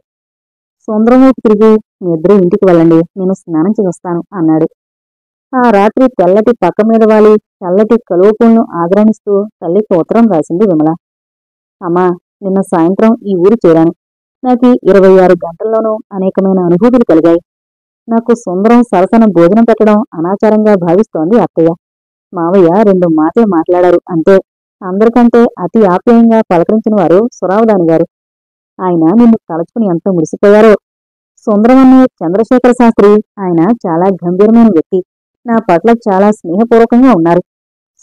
సుందరం వైపు తిరిగి, మీ ఇద్దరూ ఇంటికి వెళ్ళండి, నేను స్నానం చేస్తాను అన్నాడు. ఆ రాత్రి తెల్లటి పక్క మీద వాలి చల్లటి కలువ పూలను ఆగ్రానిస్తూ తల్లికి ఉత్తరం రాసింది విమల. అమ్మా, నిన్న సాయంత్రం ఈ ఊరు చేరాను. నాకు 26 గంటల్లోనూ అనేకమైన అనుభూతులు కలిగాయి. నాకు సుందరం సరసన భోజనం పెట్టడం అనాచారంగా భావిస్తోంది అత్తయ్య. మావయ్య 2 మాటలు మాట్లాడారు అంతే. అందరికంటే అతి ఆప్యాయంగా పలకరించిన వారు సురావదాని గారు. ఆయన నిన్ను తలుచుకుని ఎంత మురిసిపోయారో. సుందరం అనే చంద్రశేఖర శాస్త్రి, ఆయన చాలా గంభీరమైన వ్యక్తి. నా పట్ల చాలా స్నేహపూర్వకంగా ఉన్నారు.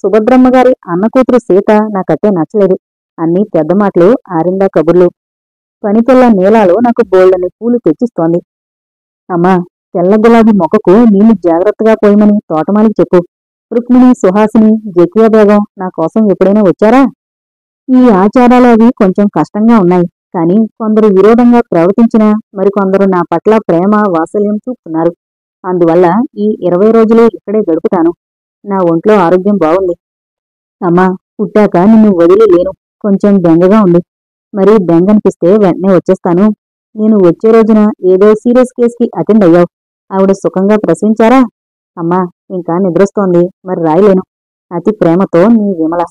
సుభద్రమ్మ గారి అన్న కూతురు సీత నాకట్టే నచ్చలేదు. అన్నీ పెద్ద మాటలు, ఆరిందా కబుర్లు. పనిపిల్ల నీలాలో నాకు బోల్డని పూలు తెచ్చిస్తోంది. అమ్మా, తెల్ల గులాబీ మొక్కకు నీళ్లు జాగ్రత్తగా పోయమని తోటమాలికి చెప్పు. రుక్మిణి, సుహాసిని, జకియా బేగం నా కోసం ఎప్పుడైనా వచ్చారా? ఈ ఆచారాలు అవి కొంచెం కష్టంగా ఉన్నాయి. కాని కొందరు విరోధంగా ప్రవర్తించినా మరికొందరు నా పట్ల ప్రేమ, వాత్సల్యం చూపుతున్నారు. అందువల్ల ఈ 20 రోజులు ఇక్కడే గడుపుతాను. నా ఒంట్లో ఆరోగ్యం బాగుంది. అమ్మా, పుట్టాక నిన్ను వదిలి లేను. కొంచెం బెంగగా ఉంది. మరి బెంగనిపిస్తే వెంటనే వచ్చేస్తాను. నేను వచ్చే రోజున ఏదో సీరియస్ కేసుకి అటెండ్ అయ్యావు. ఆవిడ సుఖంగా ప్రసవించారా? అమ్మా, ఇంకా నిద్రొస్తోంది, మరి రాయలేను. అతి ప్రేమతో నీ విమల.